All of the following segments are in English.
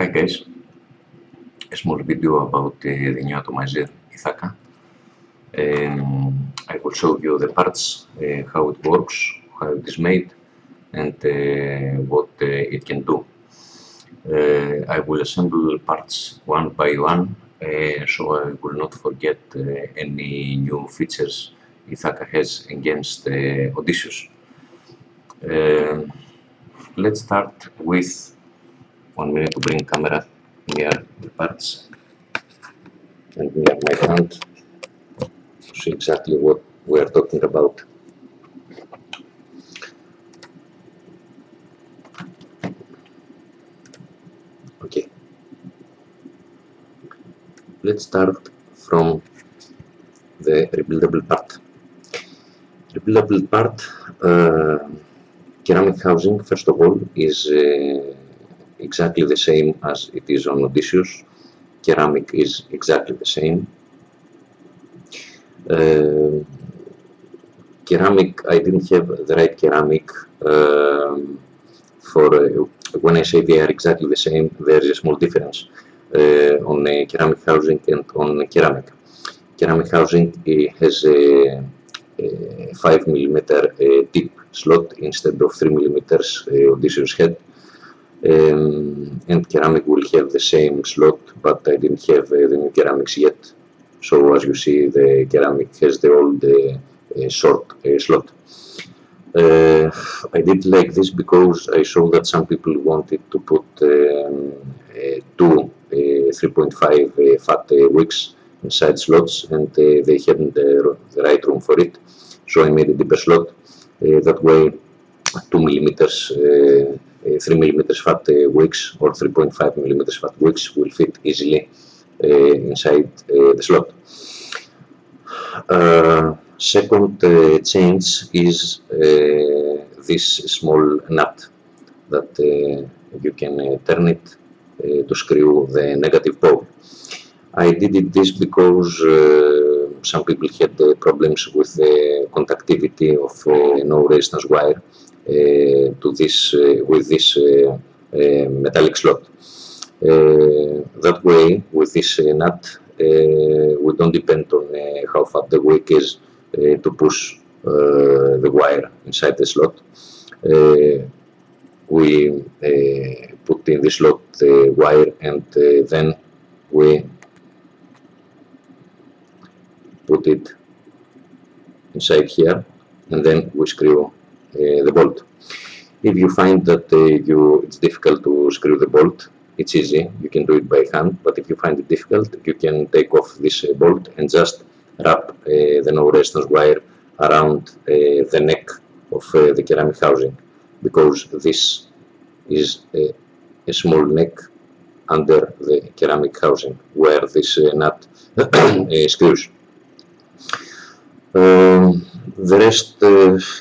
Hi guys, a small video about the new atomizer Ithaka. I will show you the parts, how it works, how it is made, and what it can do. I will assemble parts one by one, so I will not forget any new features Ithaka has against Odysseus. Let's start with 1 minute to bring camera near the parts and near my hand to see exactly what we are talking about. Okay, let's start from the rebuildable part. Rebuildable part, ceramic housing, first of all, is exactly the same as it is on Odysseus. Ceramic is exactly the same. Ceramic, I didn't have the right ceramic for when I say they are exactly the same, there is a small difference on ceramic housing and on ceramic. Ceramic housing has a 5mm tip slot instead of 3mm Odysseus head. And ceramic will have the same slot, but I didn't have the new ceramics yet. So as you see, the ceramic has the old short slot. I did like this because I saw that some people wanted to put two 3.5 fat wicks inside slots, and they hadn't the right room for it. So I made a deeper slot. That way, 2mm 3mm fat wicks or 3.5mm fat wicks will fit easily inside the slot. Second change is this small nut that you can turn it to screw the negative pole. I did this because some people had problems with the conductivity of no resistance wire to this with this metallic slot. That way, with this nut, we don't depend on how fat the wick is to push the wire inside the slot. We put in the slot the wire, and then we put it inside here, and then we screw the bolt. If you find that it's difficult to screw the bolt, it's easy, you can do it by hand, but if you find it difficult, you can take off this bolt and just wrap the no resistance wire around the neck of the ceramic housing, because this is a small neck under the ceramic housing where this nut screws. The rest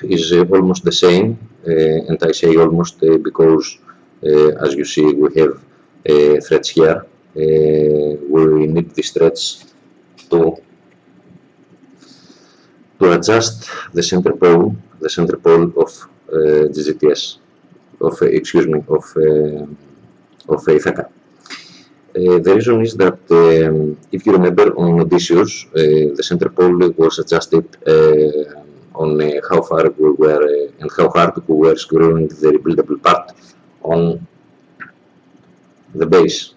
is almost the same, and I say almost because as you see, we have threads here. We need these threads to adjust the center pole of GGTS, of Ithaka. The reason is that if you remember on Odysseus, the center pole was adjusted on how far we were and how hard we were screwing the rebuildable part on the base.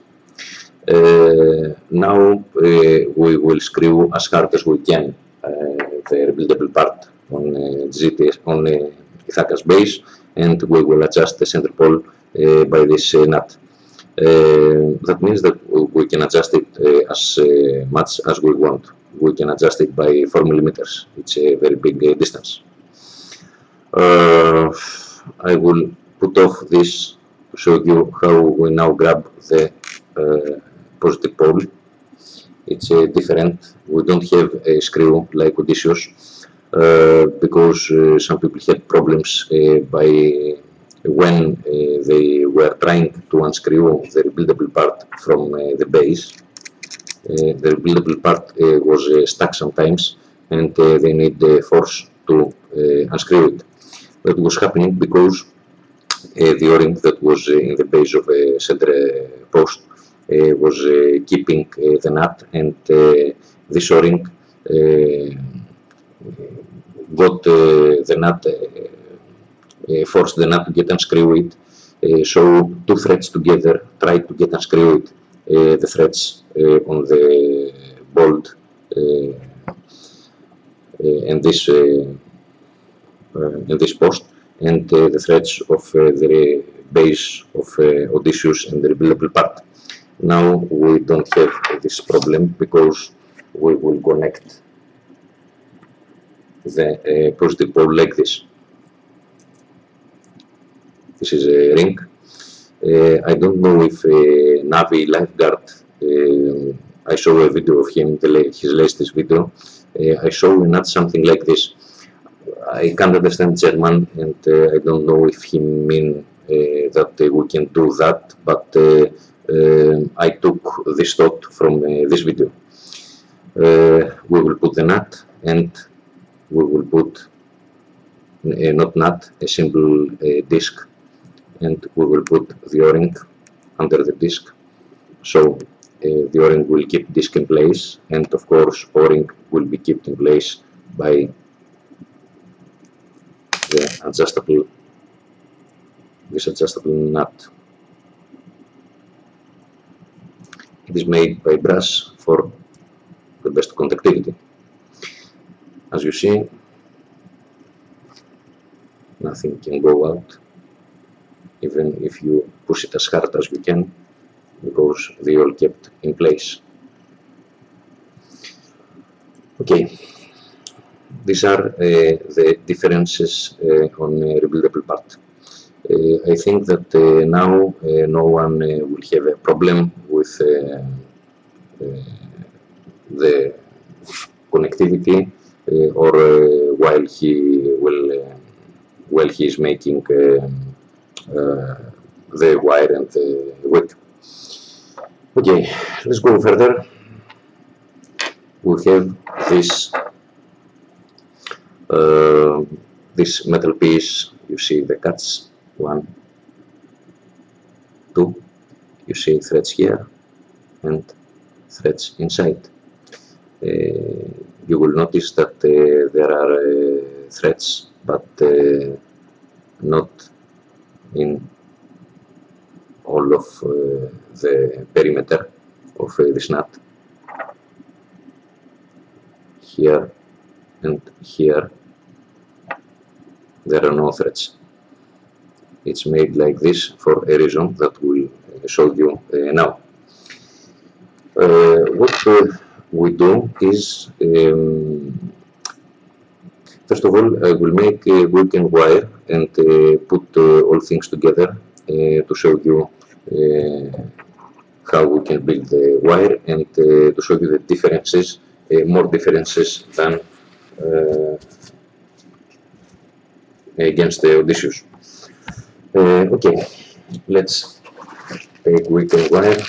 Now we will screw as hard as we can the rebuildable part on GTS, on Ithaka's base, and we will adjust the center pole by this nut. That means that we can adjust it as much as we want. We can adjust it by 4mm. It's a very big distance. I will put off this to show you how we now grab the positive pole. It's different. We don't have a screw like Odysseus because some people had problems by when they were trying to unscrew the rebuildable part from the base. The rebuildable part was stuck sometimes, and they need the force to unscrew it. That was happening because the O-ring that was in the base of a center post was keeping the nut, and this O-ring got the nut, forced the nut to get unscrew it. So two threads together tried to get unscrew it, the threads on the bolt and this post, and the threads of the base of Odysseus and the rebuildable part. Now we don't have this problem because we will connect the positive pole like this. This is a ring. I don't know if Navy lifeguard, I saw a video of him, his latest video. I saw not something like this. I can't understand German, and I don't know if he mean that we can do that, but I took this thought from this video. We will put the nut, and we will put not nut, a simple disc, and we will put the O-ring under the disc. So the O-ring will keep disc in place, and of course O-ring will be kept in place by this adjustable nut. It is made by brass for the best conductivity. As you see, nothing can go out, even if you push it as hard as you can, because they all kept in place. Okay, these are the differences on rebuildable part. I think that now no one will have a problem with the connectivity or while he is making the wire and the wick. Okay, let's go further. We have this metal piece. You see the cuts, 1, 2. You see threads here and threads inside. You will notice that there are threads, but not in all of the perimeter of this nut. Here and here there are no threads. It's made like this for a reason that we'll show you now. What we do is, first of all, I will make a wick and wire and put all things together to show you how we can build the wire and to show you the differences, more differences than against the Odysseus. Okay, let's take wick and wire.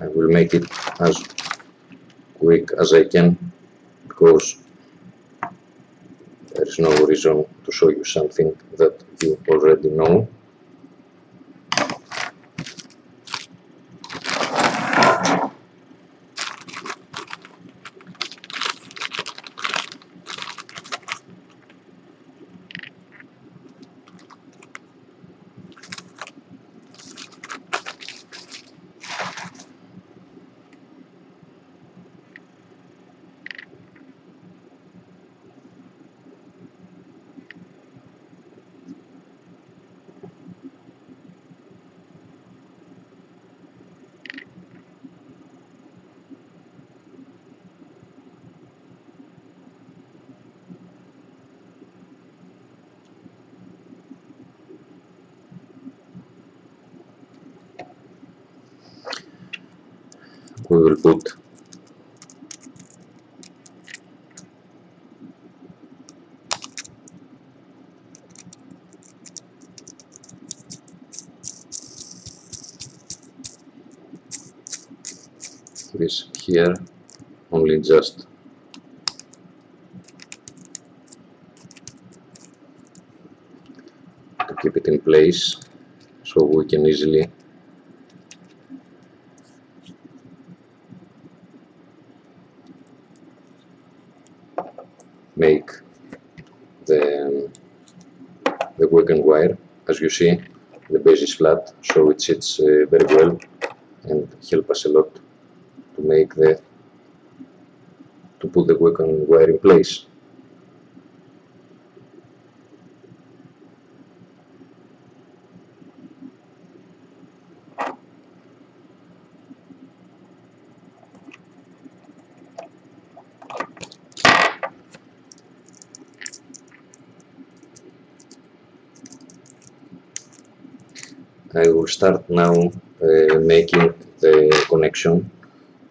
I will make it as quick as I can because there is no reason to show you something that you already know. We will put this here, only just keep it in place so we can easily make the weakened wire. As you see, the base is flat, so it sits very well and help us a lot to make to put the weakened wire in place. I will start now making the connection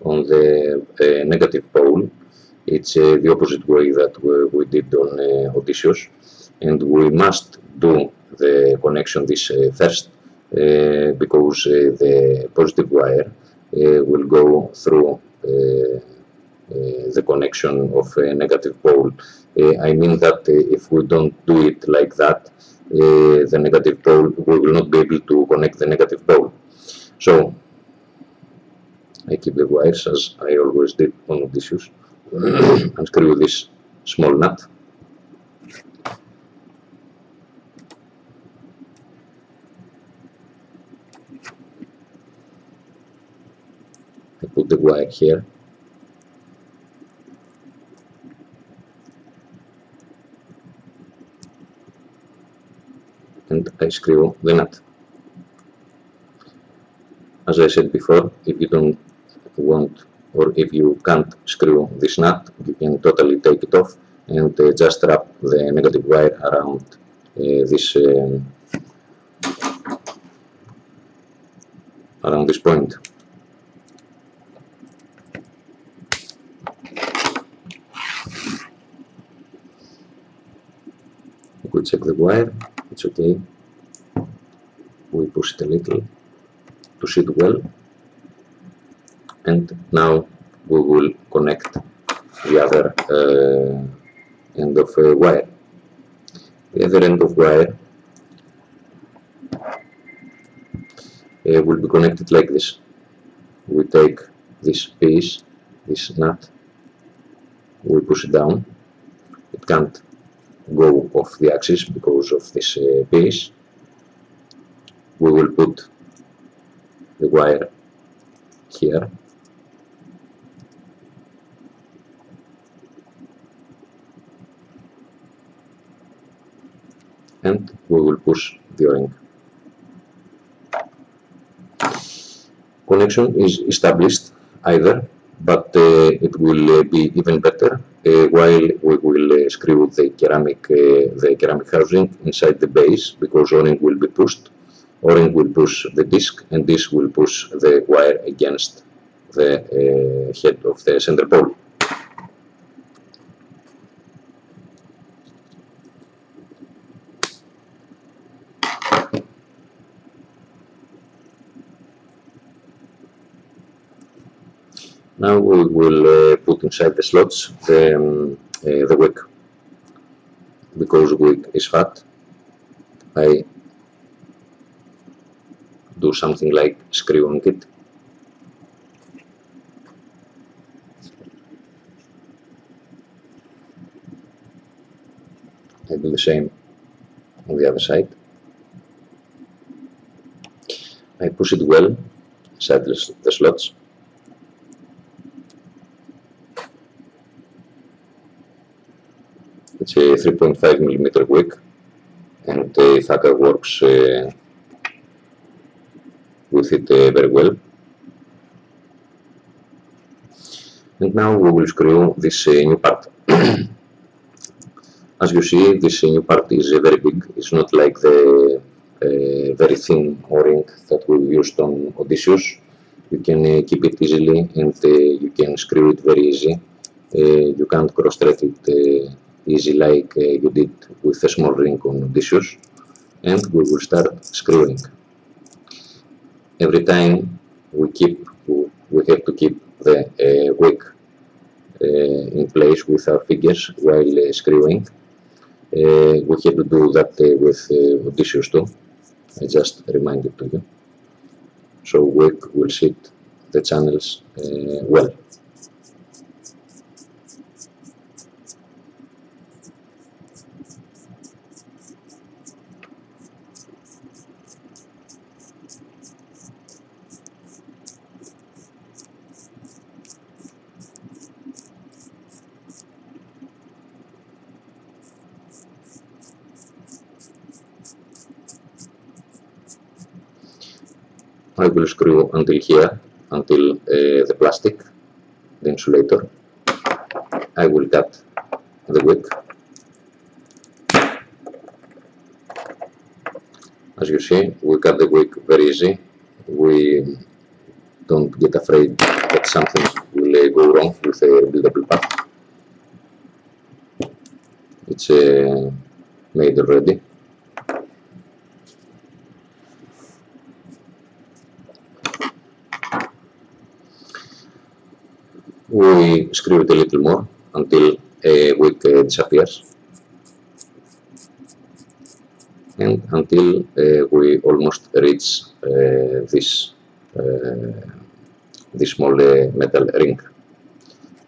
on the negative pole. It's the opposite way that we did on Odysseus, and we must do the connection this first because the positive wire will go through the connection of a negative pole. I mean that if we don't do it like that, the negative pole, we will not be able to connect the negative pole. So I keep the wires as I always did on Odysseus and screw this small nut. I put the wire here. And I screw the nut. As I said before, if you don't want or if you can't screw this nut, you can totally take it off and just wrap the negative wire around this point. We check the wire, it's okay. We push it a little to sit well, and now we will connect the other end of wire. The other end of wire will be connected like this. We take this piece, this nut, we push it down. It can't go off the axis because of this piece. We will put the wire here. And we will push the O-ring. Connection is established either, but it will be even better while we will screw the ceramic housing inside the base, because O-ring will be pushed. O-ring will push the disc, and this will push the wire against the head of the center pole. Now we will put inside the slots the wick. Because wick is fat, I do something like screwing it. I do the same on the other side. I push it well inside the slots. It's a 3.5mm wick, and Ithaka works with it very well. And now we will screw this new part. As you see, this new part is very big. It's not like the very thin O-ring that we used on Odysseus. You can keep it easily, and you can screw it very easy. You can't cross-thread it easy like you did with a small ring on Odysseus. And we will start screwing. Every time we have to keep the wick in place with our fingers while screwing. We had to do that with Odysseus too. I just reminded to you. So we will sit the channels well. I will screw until here, until the plastic, the insulator. I will cut the wick. As you see, we cut the wick very easy. We don't get afraid that something will go wrong with the rebuildable part. It's made already. We screw it a little more until a wick disappears, and until we almost reach this small metal ring.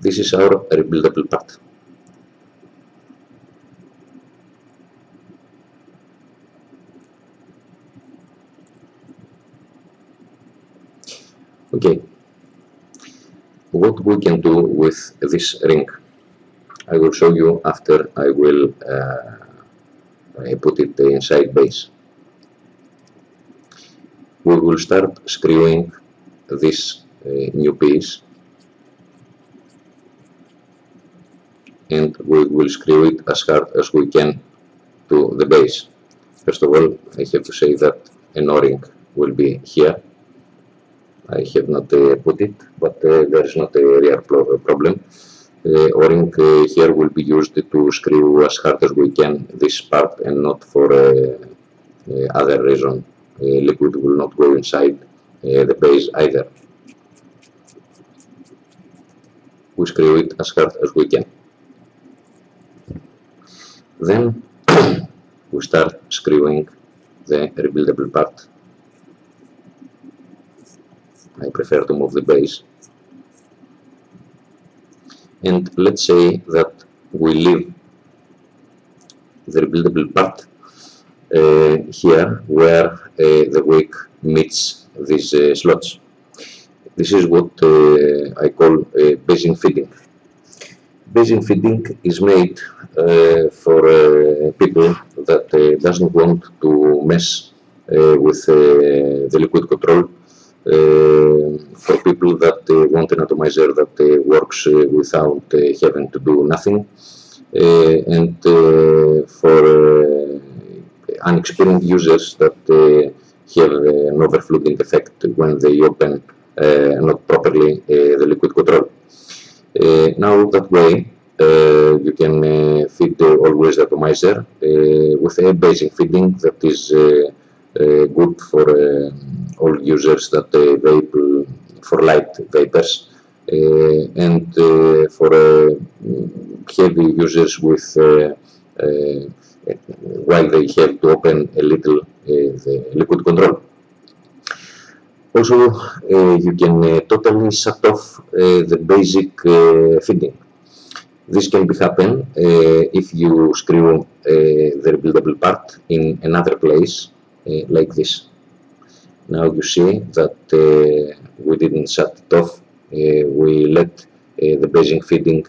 This is our rebuildable part. Okay. What we can do with this ring, I will show you after I will put it inside base. We will start screwing this new piece, and we will screw it as hard as we can to the base. First of all, I have to say that an O-ring will be here. I have not put it, but there is not a real problem. O-ring here will be used to screw as hard as we can this part, and not for other reason. Liquid will not go inside the base either. We screw it as hard as we can. Then we start screwing the rebuildable part. I prefer to move the base. And let's say that we leave the rebuildable part here where the wick meets these slots. This is what I call basing fitting. Basing fitting is made for people that doesn't want to mess with the liquid control. For people that want an atomizer that works without having to do nothing, and for unexperienced users that have an overflooding effect when they open not properly the liquid control. Now that way you can feed always the atomizer with a basing feeding that is good for all users that vape for light vapors, and for heavy users with while they have to open a little the liquid control. Also, you can totally shut off the basic feeding. This can happen if you screw the rebuildable part in another place like this. Now you see that we didn't shut it off. We let the basing feeding.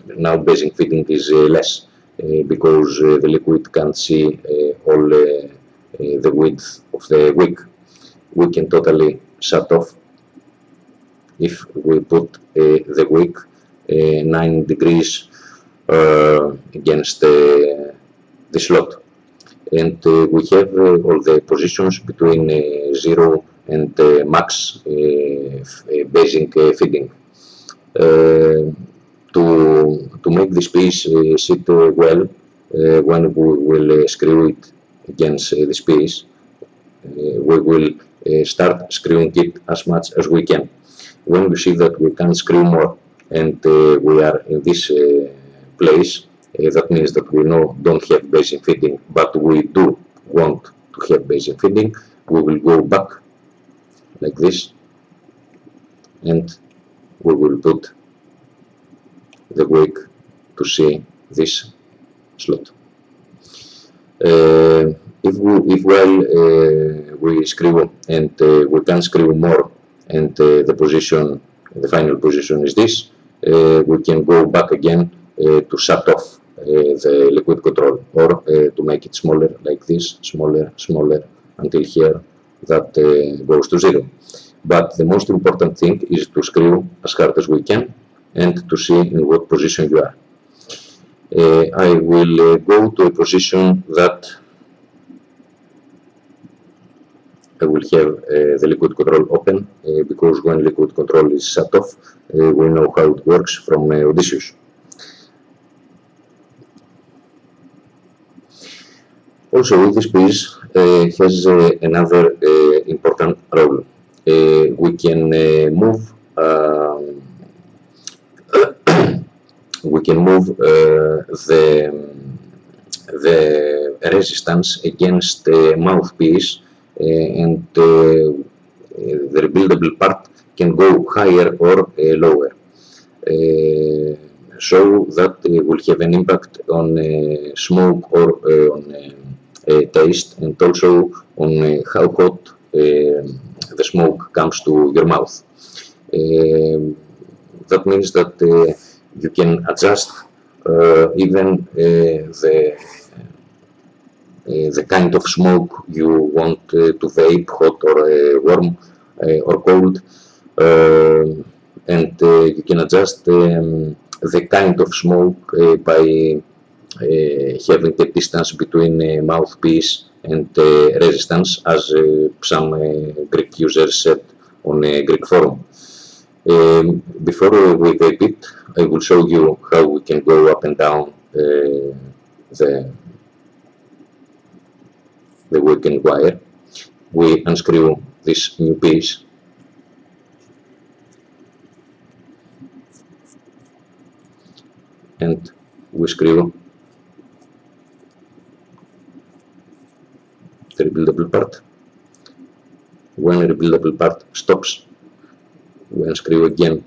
Now basing feeding is less because the liquid can't see all the width of the wick. We can totally shut off if we put the wick 9 degrees against the slot. And we have all the positions between 0 and max basing feeding. To make this piece sit well, when we will screw it against this piece, we will start screwing it as much as we can. When we see that we can screw more and we are in this place, That means that we don't have basin feeding, but we do want to have basin feeding. We will go back like this, and we will put the wake to see this slot. If we screw and we can screw more, and the final position is this, we can go back again to shut off the liquid control, or to make it smaller like this, smaller, until here that goes to 0. But the most important thing is to screw as hard as we can and to see in what position you are. I will go to a position that I will have the liquid control open, because when liquid control is shut off, we know how it works from Odysseus. Also, this piece has another important role. We can move the resistance against the mouthpiece, and the rebuildable part can go higher or lower, so that will have an impact on smoke or on taste, and also on how hot the smoke comes to your mouth. That means that you can adjust even the kind of smoke you want to vape, hot or warm or cold, and you can adjust the kind of smoke by having the distance between mouthpiece and resistance, as some Greek users said on a Greek forum. Before we vape it, I will show you how we can go up and down the waking wire. We unscrew this new piece, and we screw the rebuildable part. When the rebuildable part stops, we unscrew again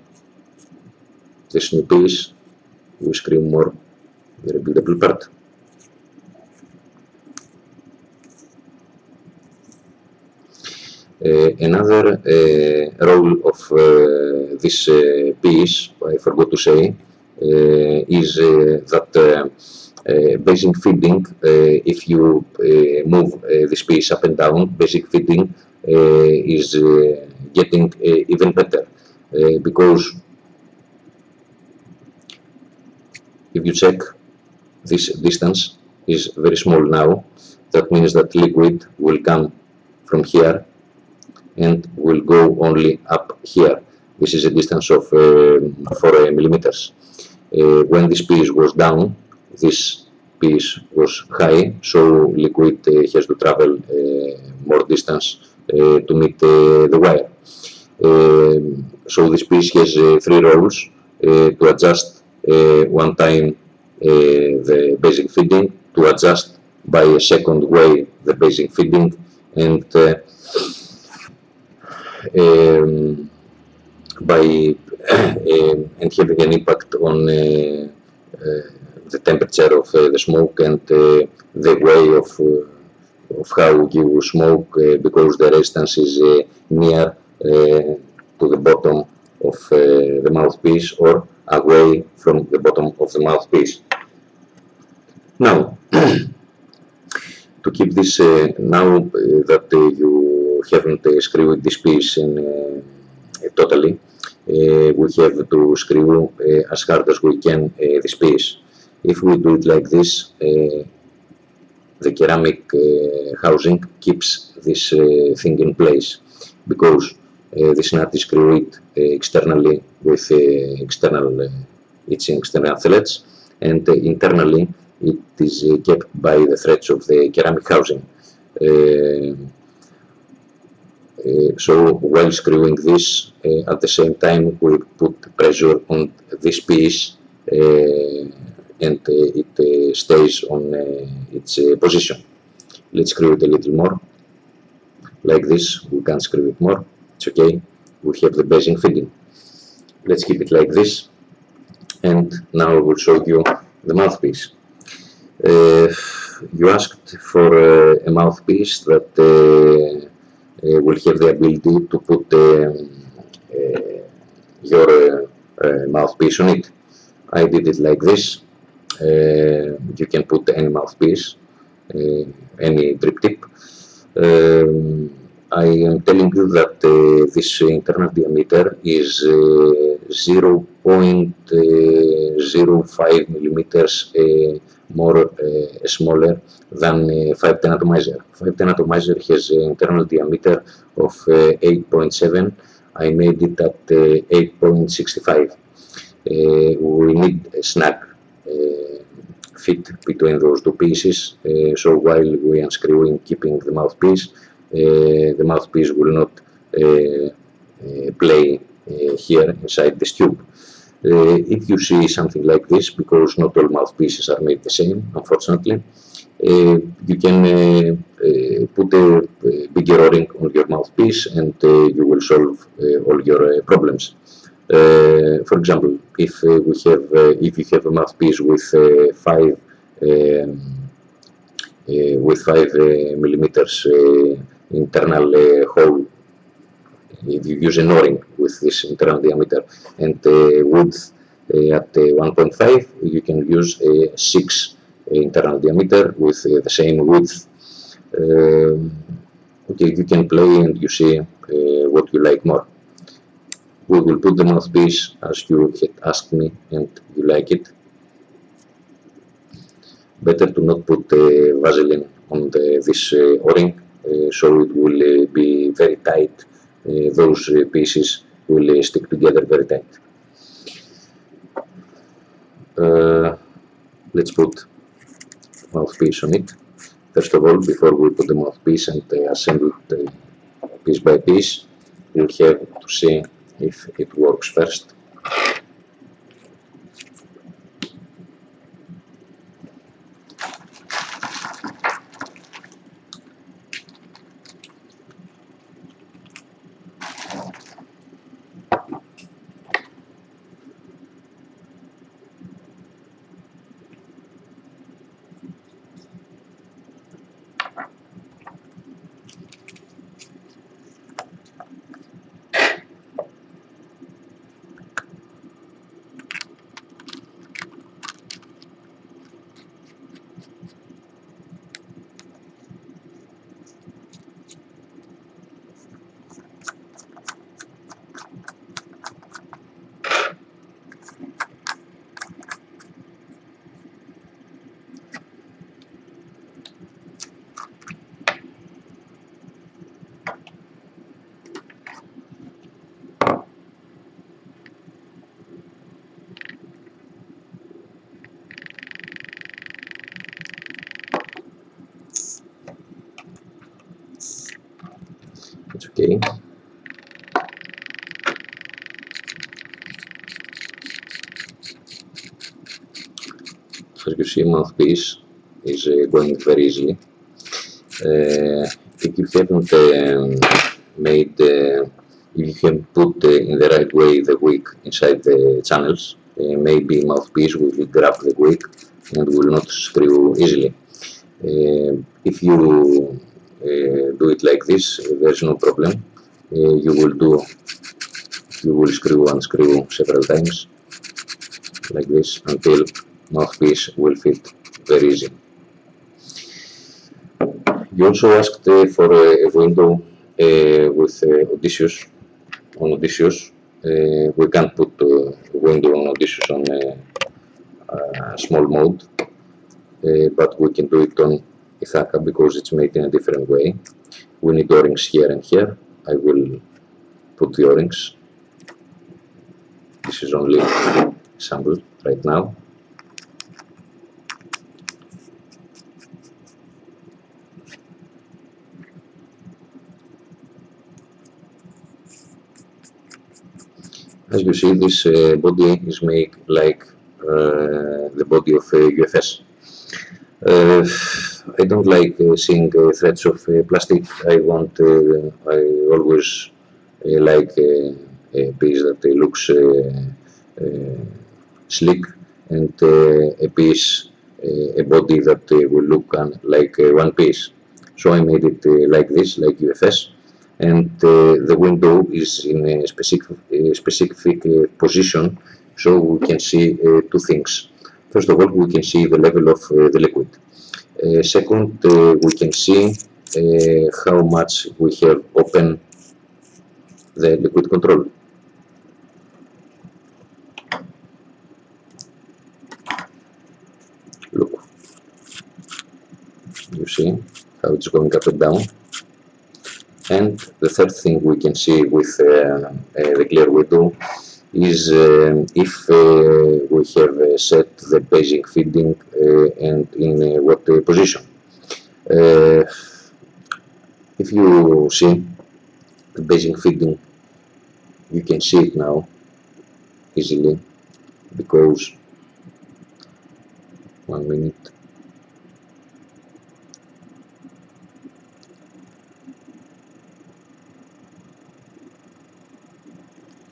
this new piece, we screw more the rebuildable part. Another role of this piece, I forgot to say, is that basic feeding, if you move this piece up and down, basic feeding is getting even better, because if you check, this distance is very small now. That means that liquid will come from here and will go only up here. This is a distance of 4 millimeters. When this piece was down, this piece was high, so liquid has to travel more distance to meet the wire. So this piece has 3 roles: to adjust one time the basic feeding, to adjust by a second way the basic feeding, and and having an impact on the temperature of the smoke and the way of how you smoke, because the resistance is near to the bottom of the mouthpiece or away from the bottom of the mouthpiece. Now, to keep this, now that you haven't screwed this piece in totally, we have to screw as hard as we can this piece. If we do it like this, the ceramic housing keeps this thing in place, because this nut is screwed externally with external threads, and internally it is kept by the threads of the ceramic housing. So while screwing this, at the same time we put pressure on this piece, and it stays on its position. Let's screw it a little more. Like this, we can screw it more. It's okay. We have the basing fitting. Let's keep it like this. And now I will show you the mouthpiece. You asked for a mouthpiece that will have the ability to put your mouthpiece on it. I did it like this. You can put any mouthpiece, any drip tip. I am telling you that this internal diameter is 0.05 millimeters more smaller than 510 atomizer. 510 atomizer has an internal diameter of 8.7. I made it at 8.65. We need a snug fit between those two pieces, so while we unscrewing, keeping the mouthpiece will not play here inside this tube. If you see something like this, because not all mouthpieces are made the same, unfortunately, you can put a bigger o-ring on your mouthpiece and you will solve all your problems. For example, if you have a mouthpiece with 5 millimeters internal hole, if you use an o-ring with this internal diameter and width at 1.5, you can use a 6 internal diameter with the same width. Okay, you can play and you see what you like more. We will put the mouthpiece as you had asked me and you like it. Better to not put Vaseline on this o-ring, so it will be very tight. Those pieces will stick together very tight. Let's put mouthpiece on it. First of all, before we put the mouthpiece and assemble it piece by piece, we'll have to see if it works first. It's okay. As you see, mouthpiece is going very easily. If you haven't made, if you haven't put in the right way the wick inside the channels, maybe mouthpiece will grab the wick and will not screw easily. If you do it like this, there's no problem. You will screw and unscrew several times like this until mouthpiece will fit very easy. You also asked for a window with Odysseus. On Odysseus, we can't put a window on Odysseus on small mode, but we can do it on Ithaka because it's made in a different way. We need O-rings here and here. I will put the O-rings. This is only sample right now. As you see, this body is made like the body of UFS. I don't like seeing threads of plastic. I always like a piece that looks sleek, and a piece, a body that will look like one piece. So I made it like this, like UFS, and the window is in a specific position, so we can see two things. First of all, we can see the level of the liquid. Second, we can see how much we have open the liquid control. Look, you see how it's going up and down. And the third thing we can see with the clear window is if we have set the basic feeding and in what position. If you see the basic feeding, you can see it now easily, because 1 minute.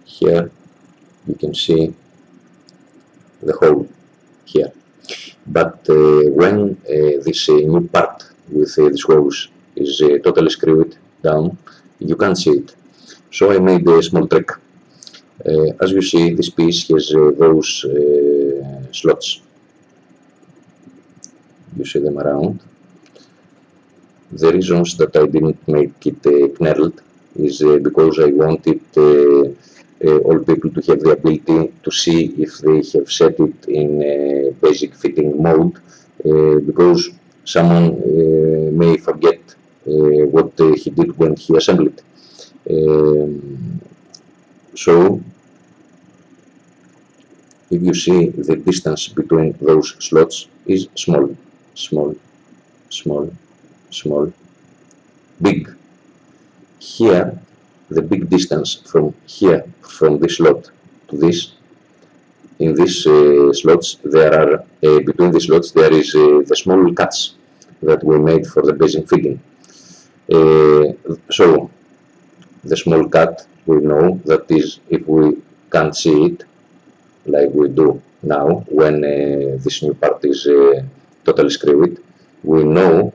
Here you can see the hole here, but when this new part with these holes is totally screwed down, you can't see it. So I made a small trick. As you see, this piece has those slots. You see them around. The reasons that I didn't make it knurled is because I wanted all people to have the ability to see if they have set it in basic fitting mode, because someone may forget what he did when he assembled it. So if you see, the distance between those slots is small, small, small, small, big. Here, the big distance from here, from this slot to this, in these slots, there are, between the slots, there is the small cuts that we made for the basic fitting. So, the small cut, we know that is, if we can't see it, like we do now, when this new part is totally screwed, we know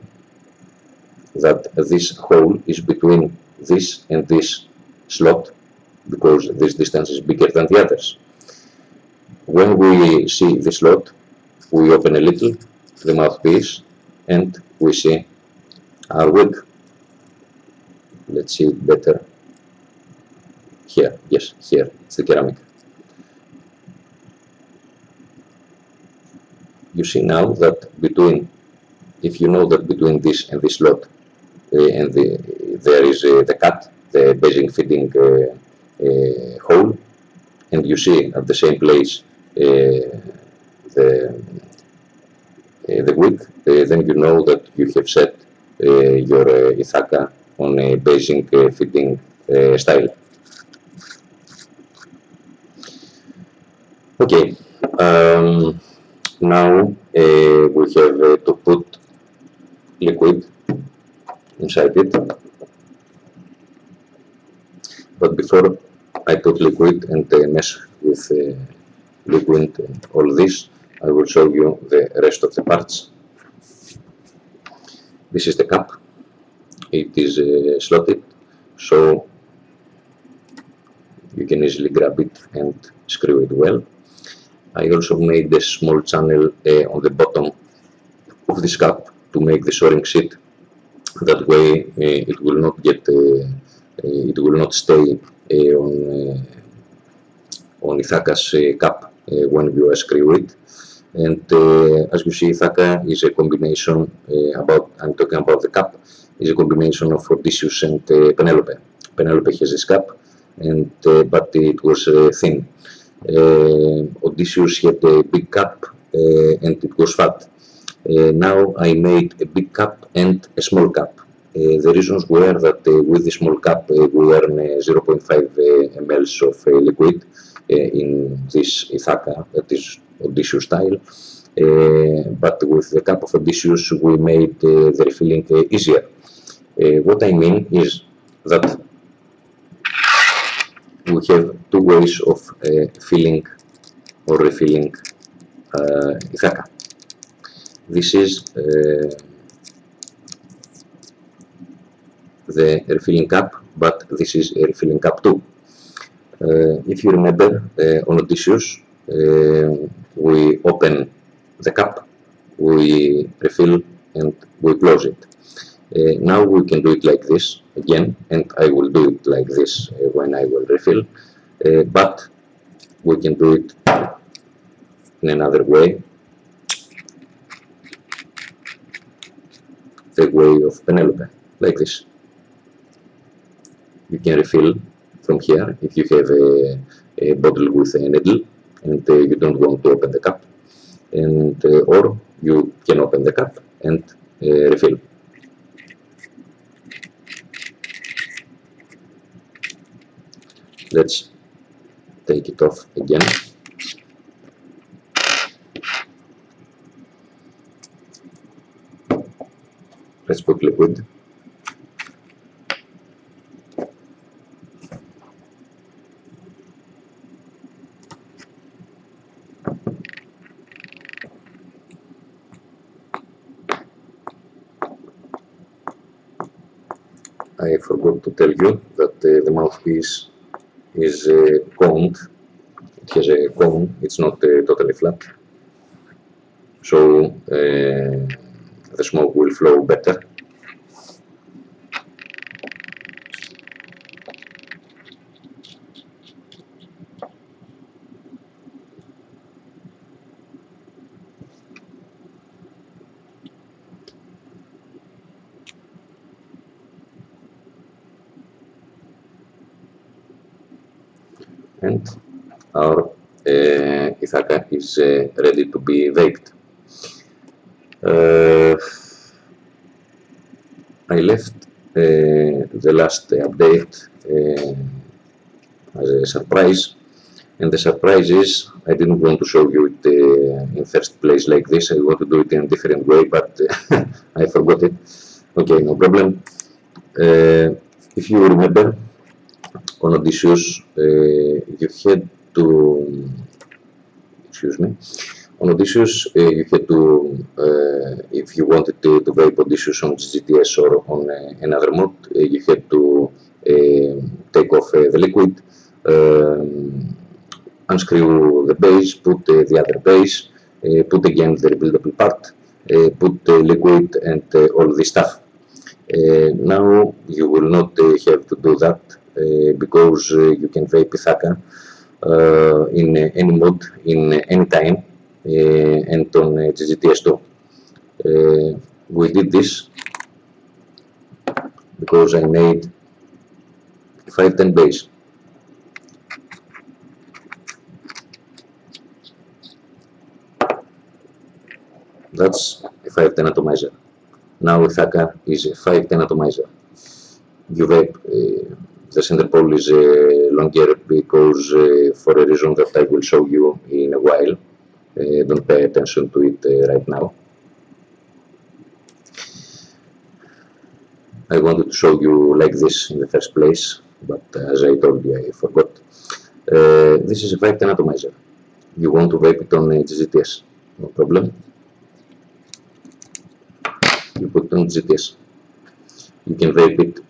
that this hole is between this and this slot, because this distance is bigger than the others. When we see the slot, we open a little the mouthpiece and we see our wig. Let's see it better. Here, yes, here, it's the ceramic. You see now that between, if you know that between this and this slot and there is the cut, the basic fitting hole, and you see at the same place the width, then you know that you have set your Ithaka on a basic fitting style. Okay, now we have to put liquid inside it. But before I put liquid and mess with liquid and all this, I will show you the rest of the parts. This is the cap. It is slotted, so you can easily grab it and screw it well. I also made a small channel on the bottom of this cap to make the soaring sheet. That way it will not get it will not stay on Ithaka's cap when you screw it. And as you see, Ithaka is a combination, I'm talking about the cap, is a combination of Odysseus and Penelope. Penelope has this cap, and but it was thin. Odysseus had a big cap and it was fat. Now I made a big cap and a small cap. The reasons were that with the small cap we earn 0.5 ml of liquid in this Ithaka, that is Odysseus style, but with the cup of Odysseus we made the refilling easier. What I mean is that we have two ways of filling or refilling Ithaka. This is the refilling cup, but this is a refilling cup too. If you remember, on Odysseus, we open the cup, we refill, and we close it. Now we can do it like this again, and I will do it like this when I will refill, but we can do it in another way, the way of Penelope, like this. You can refill from here if you have a bottle with a needle and you don't want to open the cup, and or you can open the cup and refill. Let's take it off again. Let's put liquid. I forgot to tell you that the mouthpiece is coned. It has a cone, it's not totally flat. So the smoke will flow better. And our Ithaka is ready to be baked. I left the last update as a surprise, and the surprise is I didn't want to show you it in first place like this. I want to do it in a different way, but I forgot it. Okay, no problem. If you remember, on Odysseus, you had to, excuse me, on Odysseus, you had to, if you wanted to vape Odysseus on GTS or on another mod, you had to take off the liquid, unscrew the base, put the other base, put again the rebuildable part, put the liquid and all this stuff. Now you will not have to do that because you can vape Ithaka in any mode, in any time, and on GTS too. We did this because I made 510 base. That's a 510 atomizer. Now Ithaka is a 510 atomizer. You vape, the center pole is longer because for a reason that I will show you in a while. Don't pay attention to it right now. I wanted to show you like this in the first place, but as I told you, I forgot. This is a 510 atomizer. You want to vape it on GTS, no problem. You put it on GTS. You can vape it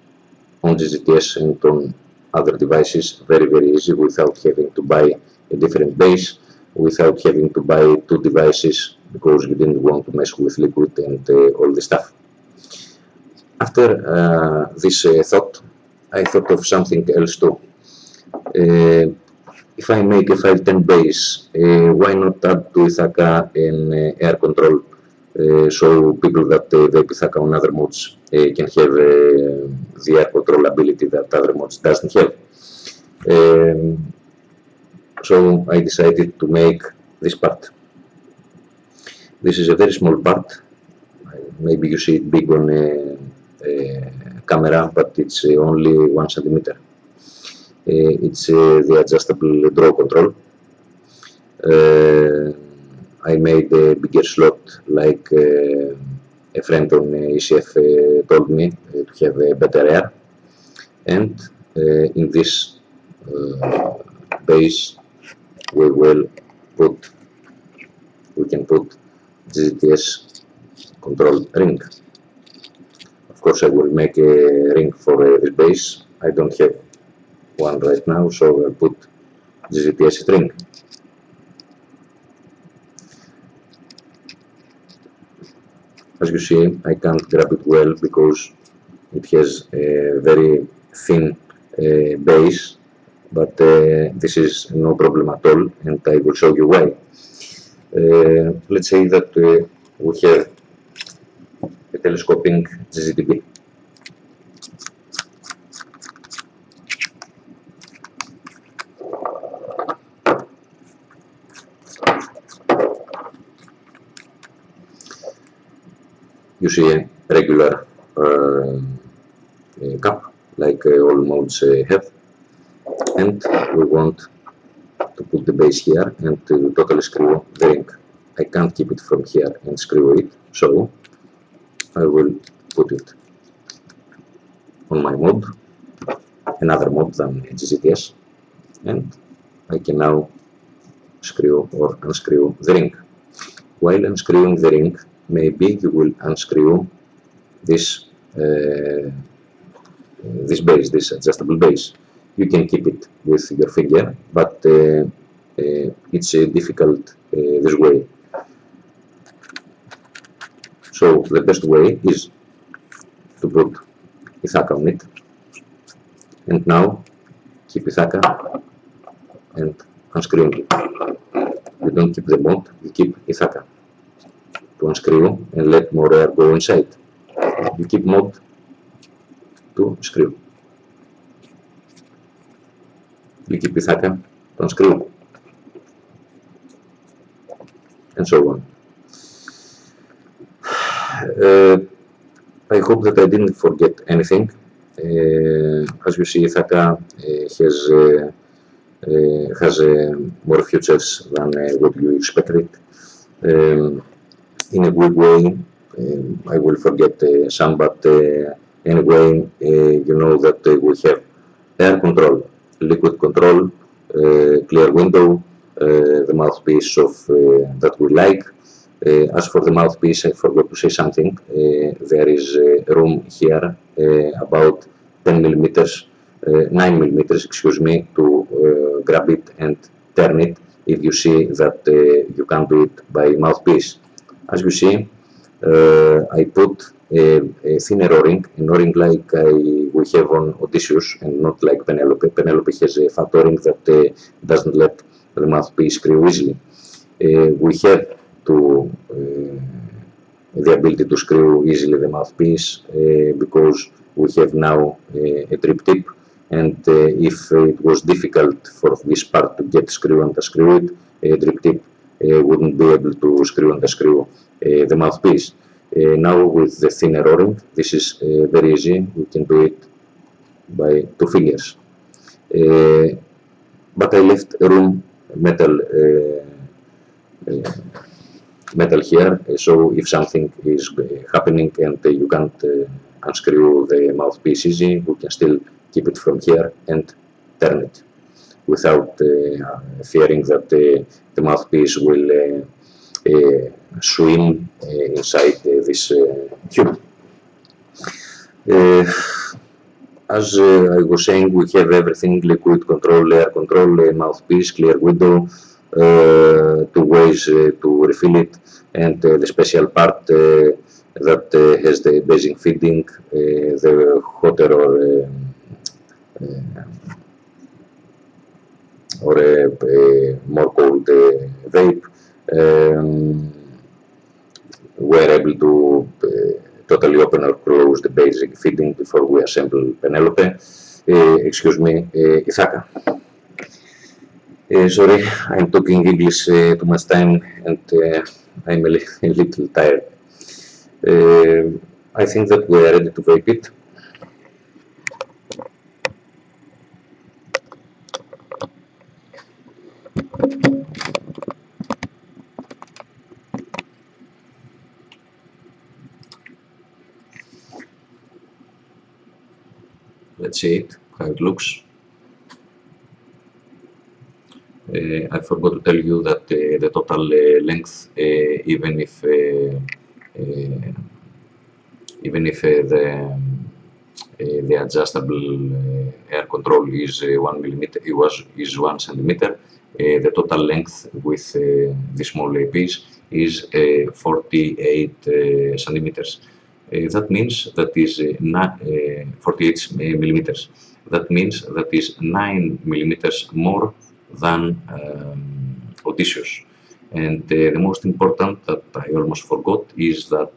on GTS and on other devices very easy without having to buy a different base, without having to buy two devices because you didn't want to mess with liquid and all this stuff. After this thought, I thought of something else too. If I make a 510 base, why not add to Ithaka an air control so people that vape Ithaka on other mods can have the air control ability that other mods doesn't have. So I decided to make this part. This is a very small part. Maybe you see it big on a camera, but it's only 1 centimeter. It's the adjustable draw control. I made a bigger slot like a friend on ECF told me to have a better air, and in this base we can put GTS control ring. Of course, I will make a ring for this base. I don't have one right now, so I'll put GTS string. As you see, I can't grab it well because it has a very thin base, but this is no problem at all, and I will show you why. Let's say that we have a telescoping GZTB. You see a regular cap, like all modes have, and we want to put the base here and to totally screw the ring. I can't keep it from here and screw it, so I will put it on my mode, another mode than GZTS, and I can now screw or unscrew the ring. While unscrewing the ring, maybe you will unscrew this base, this adjustable base. You can keep it with your finger, but it's difficult this way. So the best way is to put Ithaka on it, and now keep Ithaka and unscrewing it. You don't keep the mode, you keep Ithaka to unscrew and let more air go inside. You keep mode to screw. You keep Ithaka to unscrew, and so on. I hope that I didn't forget anything. As you see, Ithaka has more features than what you expected. In a good way, I will forget some, but anyway, you know that we have air control, liquid control, clear window, the mouthpiece that we like. As for the mouthpiece, I forgot to say something. There is room here about 10 millimeters, 9 millimeters, excuse me, to grab it and turn it if you see that you can't do it by mouthpiece. As you see, I put a thinner O-ring, an O-ring like we have on Odysseus and not like Penelope. Penelope has a fat O-ring that doesn't let the mouthpiece screw easily. We have the ability to screw easily the mouthpiece because we have now a trip tip, and if it was difficult for this part to get screw and unscrew it, a drip tip wouldn't be able to screw and unscrew the mouthpiece. Now with the thinner O-ring, this is very easy. We can do it by 2 fingers. But I left room metal here, so if something is happening and you can't unscrew the mouthpiece easy, we can still keep it from here and turn it without fearing that the mouthpiece will swim inside this tube. As I was saying, we have everything: liquid control, air control, mouthpiece, clear window, 2 ways to refill it, and the special part that has the basic feeding, the hotter or more cold vape. We're able to totally open or close the basic feeding before we assemble Penelope. Excuse me, Ithaka. Sorry, I'm talking English too much time and I'm a little tired. I think that we are ready to vape it. Let's see it, how it looks. I forgot to tell you that the total length, even if the adjustable air control is 1 millimeter, is 1 centimeter. The total length with the small piece is 48 centimeters. That means that is 48 millimeters. That means that is 9 millimeters more than Odysseus. And the most important that I almost forgot is that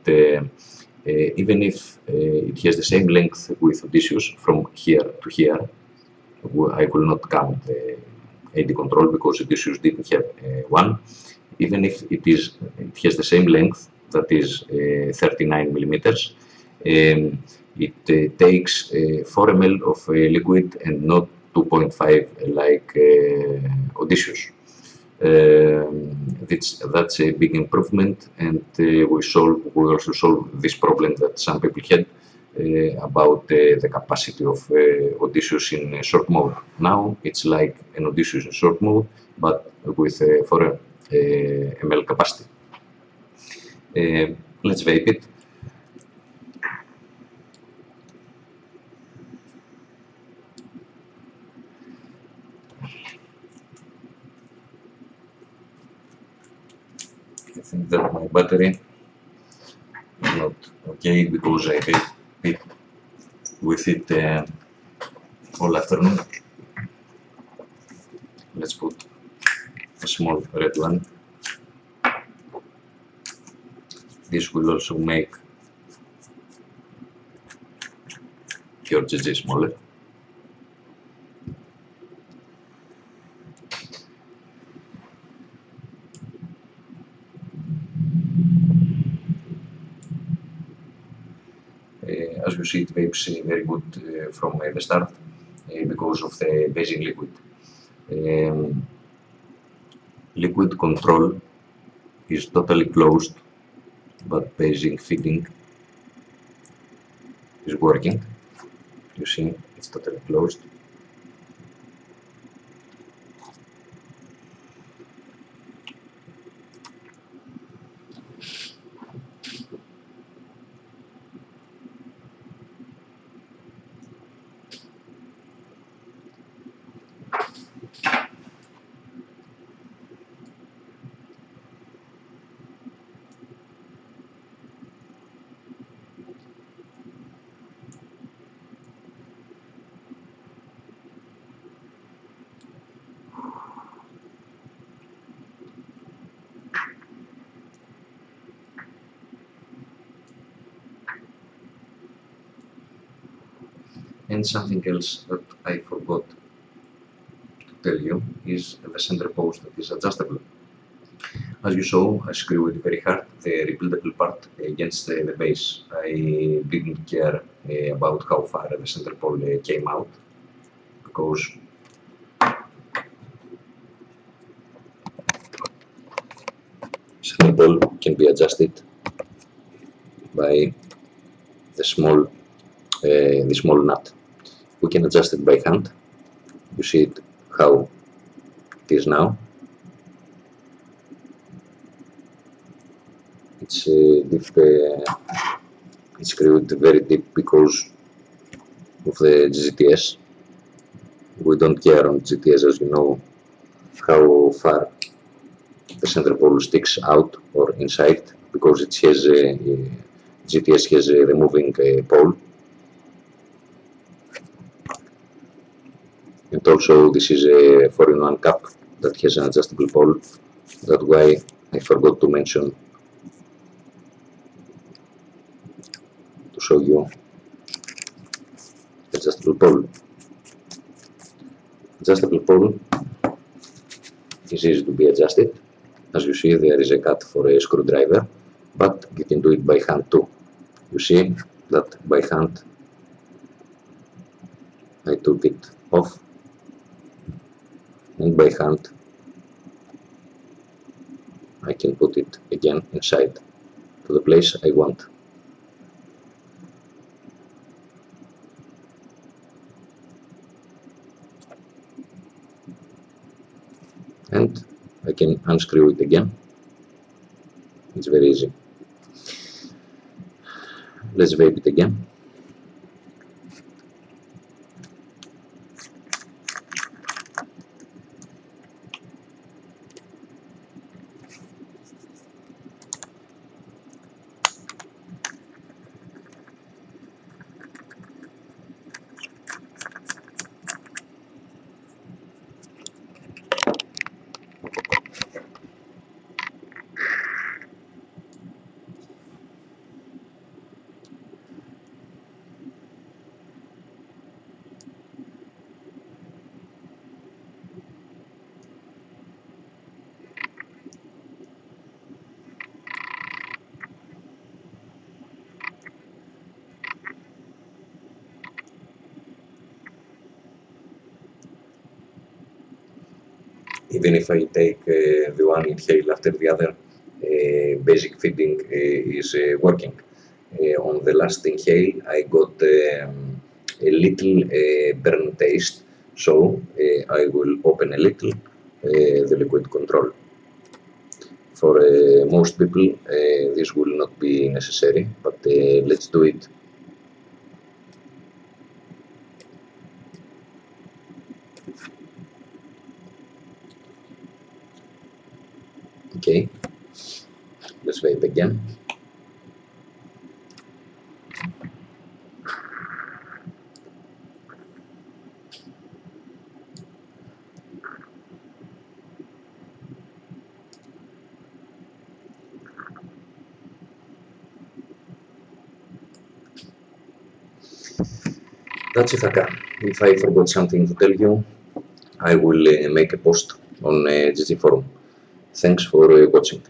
even if it has the same length with Odysseus from here to here, I will not count the AD control because Odysseus didn't have one. Even if it has the same length, that is 39 millimeters, it takes 4 ml of liquid and not 2.5 like Odysseus. That's a big improvement, and we also solve this problem that some people had about the capacity of Odysseus in short mode. Now it's like an Odysseus in short mode, but with 4 ml capacity. Let's vape it. I think that my battery is not okay because I vape it with it all afternoon. Let's put a small red one. This will also make your GG smaller. As you see, it vapes very good from the start because of the basing liquid. Liquid control is totally closed, but basing feeding is working. You see, it's totally closed. And something else that I forgot to tell you is the center post that is adjustable. As you saw, I screw it very hard, the rebuildable part against the base. I didn't care about how far the center pole came out, because center pole can be adjusted by the small nut. We can adjust it by hand. You see it how it is now. It's deep. It's screwed very deep because of the GTS. We don't care on GTS, as you know, how far the center pole sticks out or inside, because it has GTS has the moving pole. And also this is a 4-in-1 cap that has an adjustable pole. That's why I forgot to mention to show you adjustable pole. Adjustable pole is easy to be adjusted. As you see, there is a cut for a screwdriver, but you can do it by hand too. You see that by hand I took it off, and by hand I can put it again inside to the place I want. and I can unscrew it again. It's very easy. Let's vape it again. Even if I take the one inhale after the other, basic feeding is working. On the last inhale, I got a little burn taste, so I will open a little the liquid control. For most people, this will not be necessary, but let's do it. Okay, let's vape again. That's Ithaka. If I forgot something to tell you, I will make a post on GG forum. Thanks for watching.